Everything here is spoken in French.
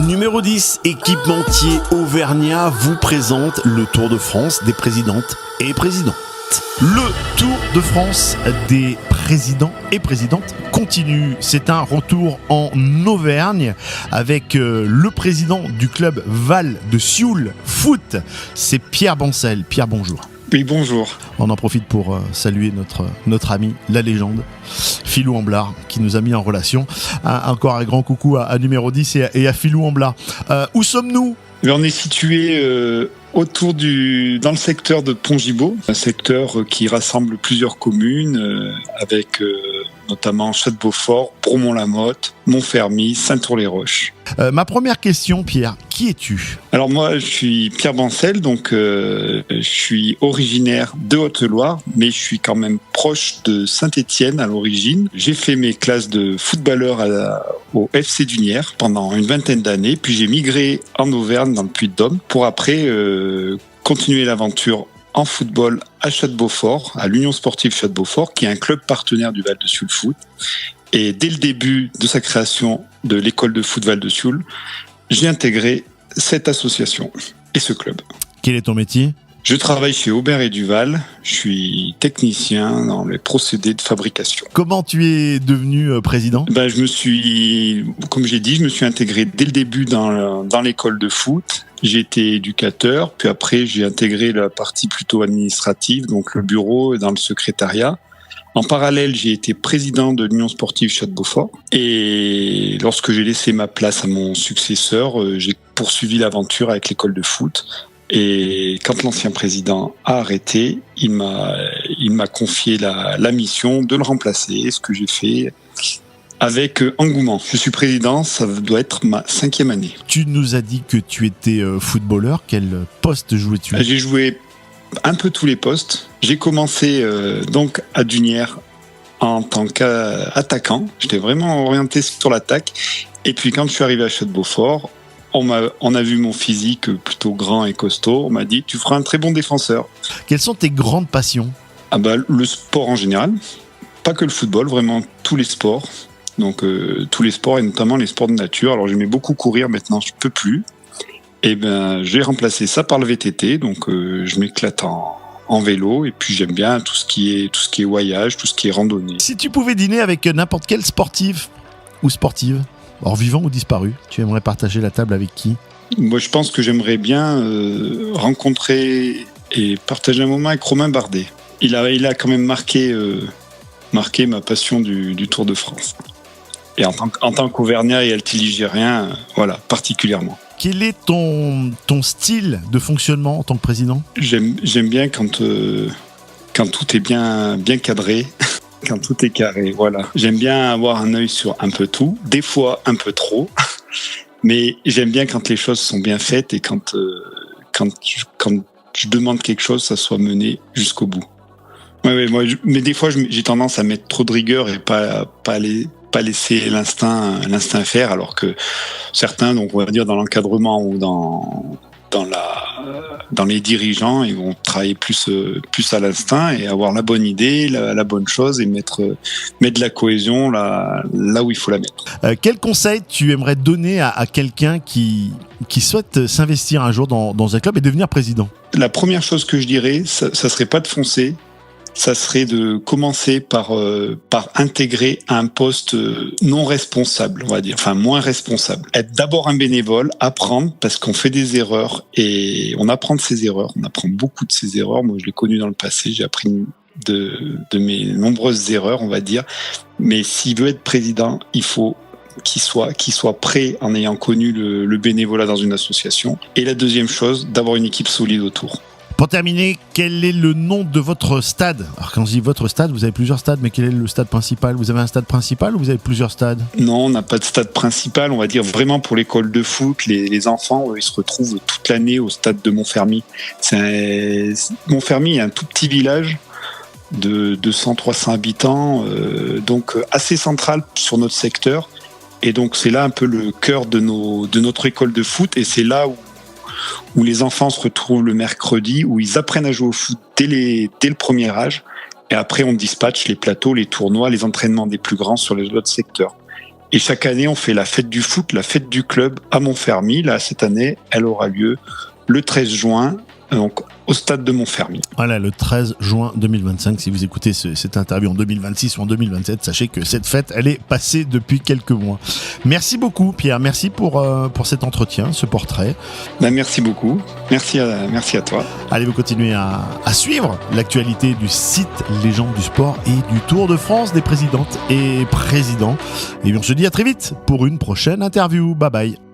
Numéro 10, équipementier auvergnat vous présente le Tour de France des présidentes et présidents. Le Tour de France des présidents et présidentes continue. C'est un retour en Auvergne avec le président du club Val de Sioule Foot. C'est Pierre Bancel. Pierre, bonjour. Oui, bonjour. On en profite pour saluer notre ami, la légende, Philou Amblard, qui nous a mis en relation. Encore un grand coucou à numéro 10 et à Philou Amblard. Où sommes-nous ? On est situé dans le secteur de Pont-Gibaud, un secteur qui rassemble plusieurs communes avec notamment Château-Beaufort, Bromont-la-Motte, Montfermy, Saint-Ours-les-Roches. Ma première question, Pierre, qui es-tu ? Alors moi, je suis Pierre Bancel, donc je suis originaire de Haute-Loire, mais je suis quand même proche de Saint-Étienne à l'origine. J'ai fait mes classes de footballeur au FC d'Unières pendant une vingtaine d'années, puis j'ai migré en Auvergne, dans le Puy-de-Dôme, pour après continuer l'aventure en football à Château-Beaufort, à l'Union Sportive Château-Beaufort, qui est un club partenaire du Val de Sioule Foot. Et dès le début de sa création de l'école de foot Val de Sioule, j'ai intégré cette association et ce club. Quel est ton métier ? Je travaille chez Aubert et Duval. Je suis technicien dans les procédés de fabrication. Comment tu es devenu président ? Comme j'ai dit, je me suis intégré dès le début dans l'école de foot. J'ai été éducateur, puis après j'ai intégré la partie plutôt administrative, donc le bureau dans le secrétariat. En parallèle, j'ai été président de l'Union Sportive Château-Beaufort. Et lorsque j'ai laissé ma place à mon successeur, j'ai poursuivi l'aventure avec l'école de foot. Et quand l'ancien président a arrêté, il m'a confié la mission de le remplacer, ce que j'ai fait avec engouement. Je suis président, ça doit être ma 5e année. Tu nous as dit que tu étais footballeur. Quel poste jouais-tu ? J'ai joué un peu tous les postes. J'ai commencé donc à Dunières en tant qu'attaquant. J'étais vraiment orienté sur l'attaque. Et puis quand je suis arrivé à Château-Beaufort, on a vu mon physique plutôt grand et costaud. On m'a dit, tu feras un très bon défenseur. Quelles sont tes grandes passions ? Le sport en général. Pas que le football, vraiment tous les sports. Donc tous les sports et notamment les sports de nature. Alors j'aimais beaucoup courir, maintenant je peux plus. Et j'ai remplacé ça par le VTT. Donc je m'éclate en vélo et puis j'aime bien tout ce qui est voyage, tout ce qui est randonnée. Si tu pouvais dîner avec n'importe quel sportif ou sportive, hors vivant ou disparu, tu aimerais partager la table avec qui ? Moi, je pense que j'aimerais bien rencontrer et partager un moment avec Romain Bardet. Il a quand même marqué ma passion du Tour de France. Et en tant qu'Auvergnat et Altiligérien, voilà, particulièrement. Quel est ton style de fonctionnement en tant que président ? J'aime bien quand tout est bien cadré. Quand tout est carré, voilà. J'aime bien avoir un œil sur un peu tout, des fois un peu trop, mais j'aime bien quand les choses sont bien faites et quand je demande quelque chose, ça soit mené jusqu'au bout. Mais des fois, j'ai tendance à mettre trop de rigueur et pas laisser l'instinct faire, alors que certains, donc on va dire dans l'encadrement ou dans les dirigeants, ils vont travailler plus à l'instinct et avoir la bonne idée, la bonne chose et mettre de la cohésion là où il faut la mettre. Quel conseil tu aimerais donner à quelqu'un qui souhaite s'investir un jour dans un club et devenir président ? La première chose que je dirais, ça serait pas de foncer. Ça serait de commencer par intégrer un poste non responsable, on va dire, enfin moins responsable. Être d'abord un bénévole, apprendre, parce qu'on fait des erreurs et on apprend de ses erreurs. On apprend beaucoup de ses erreurs. Moi, je l'ai connu dans le passé. J'ai appris de mes nombreuses erreurs, on va dire. Mais s'il veut être président, il faut qu'il soit prêt en ayant connu le bénévolat dans une association. Et la deuxième chose, d'avoir une équipe solide autour. Pour terminer, quel est le nom de votre stade ? Alors quand je dis votre stade, vous avez plusieurs stades, mais quel est le stade principal ? Vous avez un stade principal ou vous avez plusieurs stades ? Non, on n'a pas de stade principal, on va dire vraiment pour l'école de foot, les enfants, ils se retrouvent toute l'année au stade de Montfermy. Montfermy est un tout petit village de 200-300 habitants, donc assez central sur notre secteur. Et donc c'est là un peu le cœur de notre école de foot, et c'est là où les enfants se retrouvent le mercredi, où ils apprennent à jouer au foot dès le premier âge. Et après, on dispatche les plateaux, les tournois, les entraînements des plus grands sur les autres secteurs. Et chaque année, on fait la fête du foot, la fête du club à Montfermy. Là, cette année, elle aura lieu le 13 juin, donc au stade de Montfermy. Voilà, le 13 juin 2025. Si vous écoutez cette interview en 2026 ou en 2027, sachez que cette fête, elle est passée depuis quelques mois. Merci beaucoup, Pierre. Merci pour cet entretien, ce portrait. Merci beaucoup. Merci à toi. Allez, vous continuez à suivre l'actualité du site Légende du sport et du Tour de France des présidentes et présidents. Et on se dit à très vite pour une prochaine interview. Bye bye.